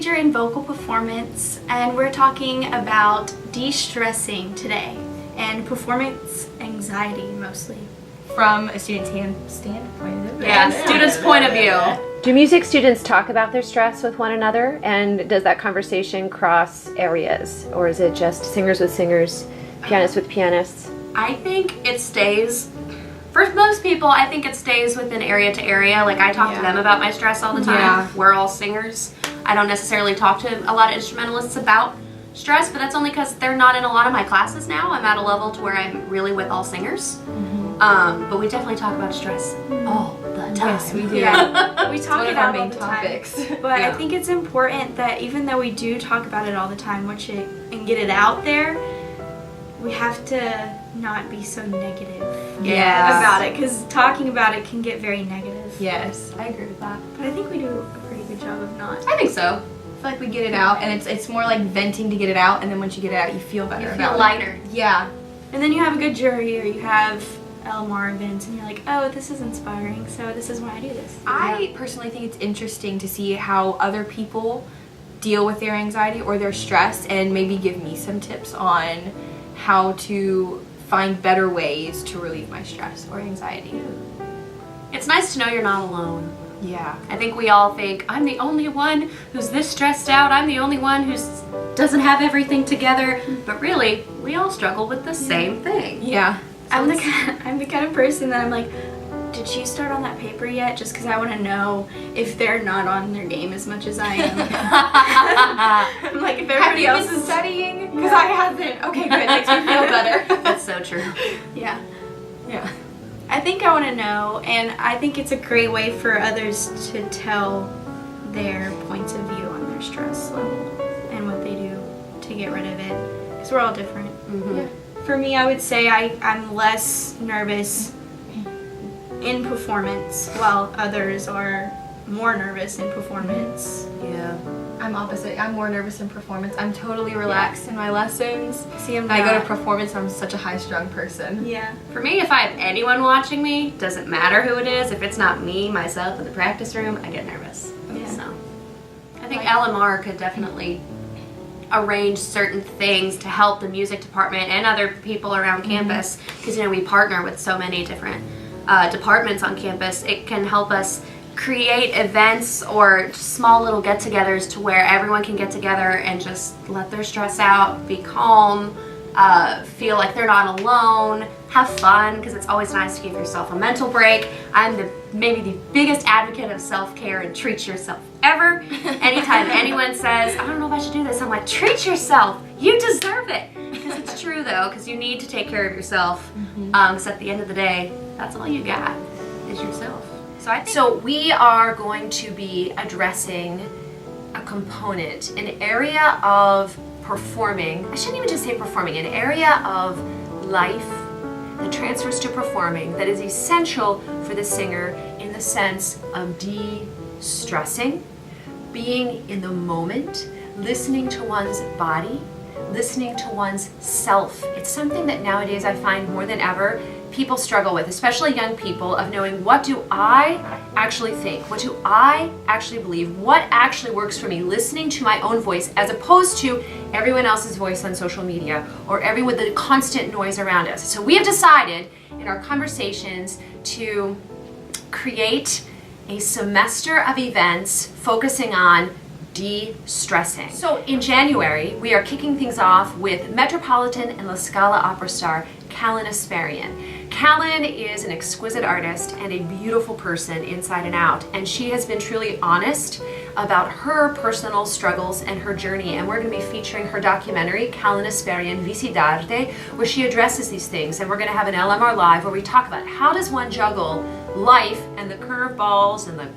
major in vocal performance, and we're talking about de-stressing today and performance anxiety mostly. From a student's standpoint. Yeah, student's point of view. Do music students talk about their stress with one another, and does that conversation cross areas, or is it just singers with singers, pianists with pianists? I think it stays, for most people, I think it stays within area to area. Like, I talk to them about my stress all the time. Yeah. We're all singers. I don't necessarily talk to a lot of instrumentalists about stress, but that's only because they're not in a lot of my classes now. I'm at a level to where I'm really with all singers. But we definitely talk about stress all the time. Yes, we do. Yeah, we talk one of about our it all main the topics. time. But I think it's important that even though we do talk about it all the time, and get it out there, we have to not be so negative about it, because talking about it can get very negative. Yes, I agree with that. But I think we do a pretty good job of not. I think so. I feel like we get it out, and it's more like venting to get it out, and then once you get it out, you feel better You about feel it. lighter. Yeah. And then you have a good jury, or you have LMR events, and you're like, oh, this is inspiring, so this is why I do this. I personally think it's interesting to see how other people deal with their anxiety or their stress, and maybe give me some tips on how to find better ways to relieve my stress or anxiety. It's nice to know you're not alone. Yeah. I think we all think, I'm the only one who's this stressed out, I'm the only one who doesn't have everything together, but really, we all struggle with the same thing. Yeah. I'm the kind of person that I'm like, did you start on that paper yet? Just because I want to know if they're not on their game as much as I am. I'm like, if everybody else is studying? Because I haven't. Okay, good. Makes me feel better. That's so true. Yeah. Yeah. I think I want to know, and I think it's a great way for others to tell their points of view on their stress level and what they do to get rid of it, because we're all different. Yeah. For me, I would say I'm less nervous in performance, while others are more nervous in performance. Yeah. I'm opposite. I'm more nervous in performance. I'm totally relaxed in my lessons. See, I'm When I go to not. performance, I'm such a high-strung person. Yeah. For me, if I have anyone watching me, doesn't matter who it is, if it's not me, myself, in the practice room, I get nervous. Yeah. So, I think LMR could definitely arrange certain things to help the music department and other people around campus, because we partner with so many different departments on campus. It can help us create events or small little get-togethers to where everyone can get together and just let their stress out, be calm, feel like they're not alone, have fun, because it's always nice to give yourself a mental break. I'm maybe the biggest advocate of self-care and treat yourself ever. Anytime anyone says, I don't know if I should do this, I'm like, treat yourself. You deserve it. Because it's true, though, because you need to take care of yourself. Because at the end of the day, that's all you got is yourself. So we are going to be addressing a component, an area of performing, I shouldn't even just say performing, an area of life that transfers to performing that is essential for the singer in the sense of de-stressing, being in the moment, listening to one's body, listening to one's self. It's something that nowadays I find more than ever people struggle with, especially young people, of knowing, what do I actually think? What do I actually believe? What actually works for me? Listening to my own voice as opposed to everyone else's voice on social media or the constant noise around us. So we have decided in our conversations to create a semester of events focusing on de-stressing. So in January, we are kicking things off with Metropolitan and La Scala opera star Callan Asparian. Callan is an exquisite artist and a beautiful person inside and out, and she has been truly honest about her personal struggles and her journey, and we're going to be featuring her documentary, Callan Asparian, Vici d'Arte, where she addresses these things, and we're going to have an LMR Live where we talk about how does one juggle life and the curveballs and the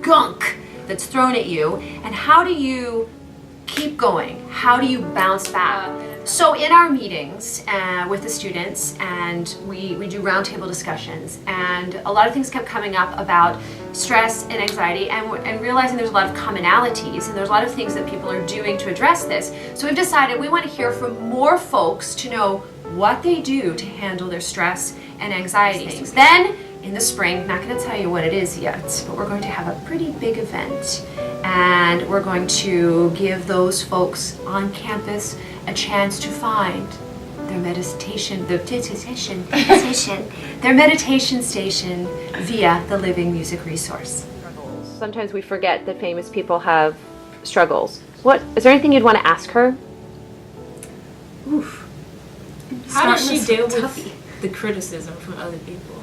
gunk that's thrown at you, and how do you keep going? How do you bounce back? So in our meetings with the students, and we do roundtable discussions, and a lot of things kept coming up about stress and anxiety, and realizing there's a lot of commonalities and there's a lot of things that people are doing to address this. So we've decided we want to hear from more folks to know what they do to handle their stress and anxiety. Then in the spring, not going to tell you what it is yet, but we're going to have a pretty big event, and we're going to give those folks on campus a chance to find their meditation station via the Living Music Resource. Sometimes we forget that famous people have struggles. What is there anything you'd want to ask her? Oof. How does she deal with the criticism from other people?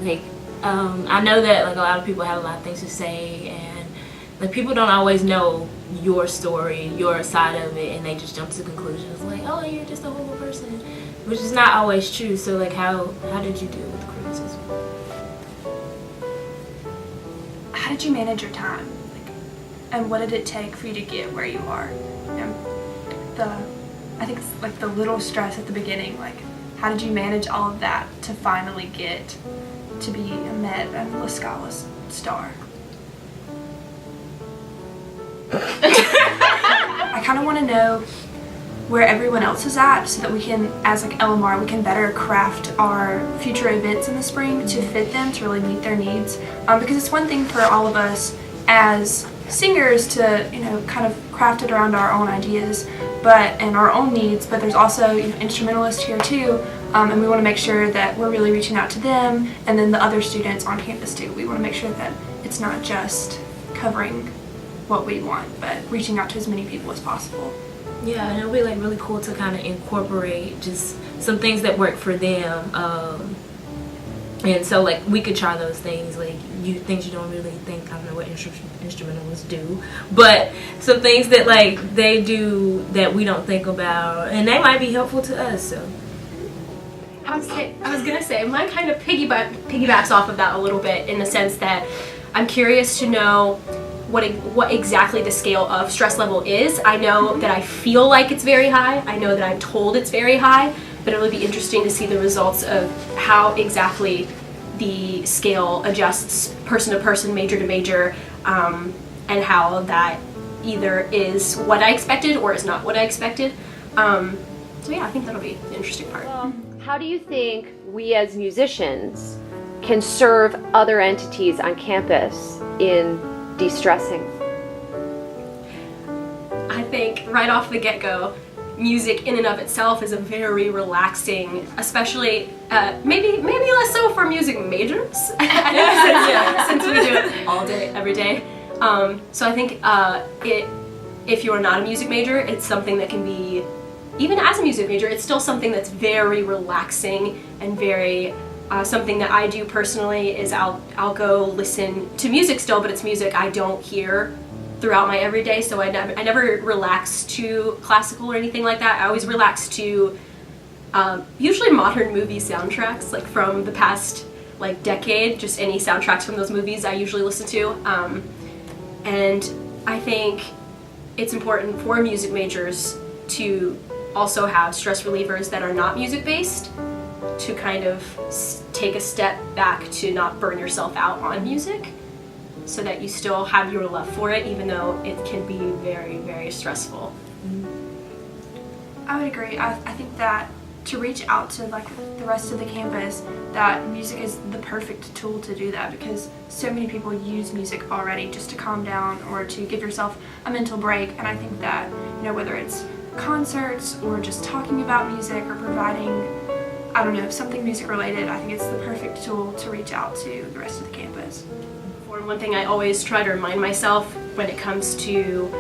Like, I know that like a lot of people have a lot of things to say, and like people don't always know your story, your side of it, and they just jump to conclusions like, oh, you're just a horrible person, which is not always true. So like, how did you deal with the criticism? How did you manage your time? And what did it take for you to get where you are? I think it's like the little stress at the beginning, like how did you manage all of that to finally get to be a Met and La Scala star? I kind of want to know where everyone else is at so that we can, as like LMR, we can better craft our future events in the spring to fit them, to really meet their needs. Because it's one thing for all of us as singers to, kind of craft it around our own ideas and our own needs, but there's also, instrumentalists here too, and we want to make sure that we're really reaching out to them, and then the other students on campus too. We want to make sure that it's not just covering what we want, but reaching out to as many people as possible. Yeah, and it'll be like really cool to kind of incorporate just some things that work for them. And so like we could try those things, like things you don't really think, I don't know what instrumentalists do, but some things that like they do that we don't think about, and they might be helpful to us. So I was gonna say mine kind of piggybacks off of that a little bit, in the sense that I'm curious to know what exactly the scale of stress level is. I know that I feel like it's very high. I know that I'm told it's very high, but it'll be interesting to see the results of how exactly the scale adjusts person to person, major to major, and how that either is what I expected or is not what I expected. So yeah, I think that'll be the interesting part. How do you think we as musicians can serve other entities on campus in de-stressing? I think right off the get-go, music in and of itself is a very relaxing, especially maybe less so for music majors since we do it all day, every day. So I think if you're not a music major, it's something that can be, even as a music major, it's still something that's very relaxing and very something that I do personally is I'll go listen to music still, but it's music I don't hear throughout my everyday, so I never relax to classical or anything like that. I always relax to usually modern movie soundtracks, like from the past like decade, just any soundtracks from those movies I usually listen to. And I think it's important for music majors to also have stress relievers that are not music based, to kind of take a step back to not burn yourself out on music, so that you still have your love for it, even though it can be very, very stressful. I would agree. I think that to reach out to like the rest of the campus, that music is the perfect tool to do that, because so many people use music already just to calm down or to give yourself a mental break. And I think that, whether it's concerts or just talking about music or providing, something music related, I think it's the perfect tool to reach out to the rest of the campus. One thing I always try to remind myself when it comes to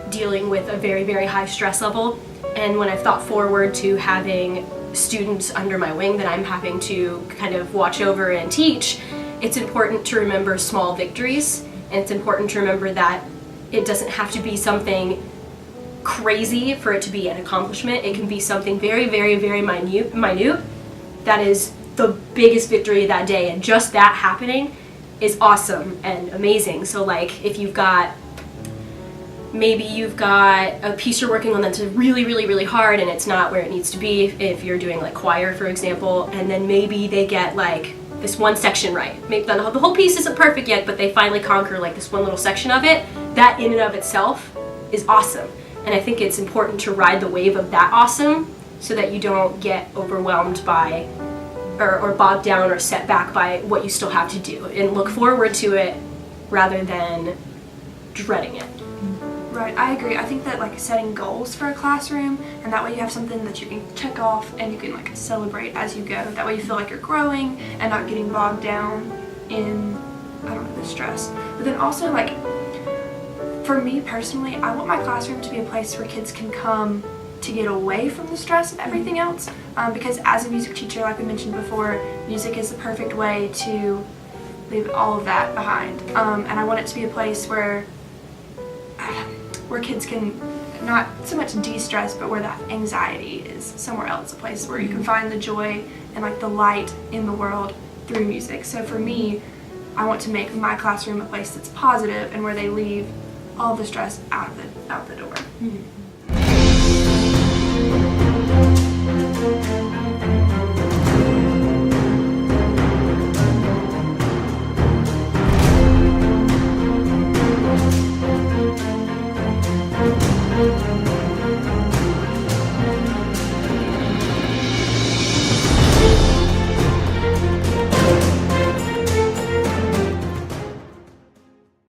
dealing with a very, very high stress level, and when I've thought forward to having students under my wing that I'm having to kind of watch over and teach, it's important to remember small victories, and it's important to remember that it doesn't have to be something crazy for it to be an accomplishment. It can be something very, very, very minute that is the biggest victory of that day, and just that happening is awesome and amazing. So like if maybe you've got a piece you're working on that's really, really, really hard and it's not where it needs to be, if you're doing like choir, for example, and then maybe they get like this one section right. Maybe the whole piece isn't perfect yet, but they finally conquer like this one little section of it. That in and of itself is awesome. And I think it's important to ride the wave of that awesome so that you don't get overwhelmed by or bogged down or set back by what you still have to do, and look forward to it rather than dreading it. Right, I agree. I think that like setting goals for a classroom, and that way you have something that you can check off and you can like celebrate as you go. That way you feel like you're growing and not getting bogged down in, I don't know, the stress. But then also like, for me personally, I want my classroom to be a place where kids can come to get away from the stress of everything else. Because as a music teacher, like we mentioned before, music is the perfect way to leave all of that behind. And I want it to be a place where kids can not so much de-stress, but where that anxiety is somewhere else, a place where you can find the joy and like the light in the world through music. So for me, I want to make my classroom a place that's positive and where they leave all the stress out the door.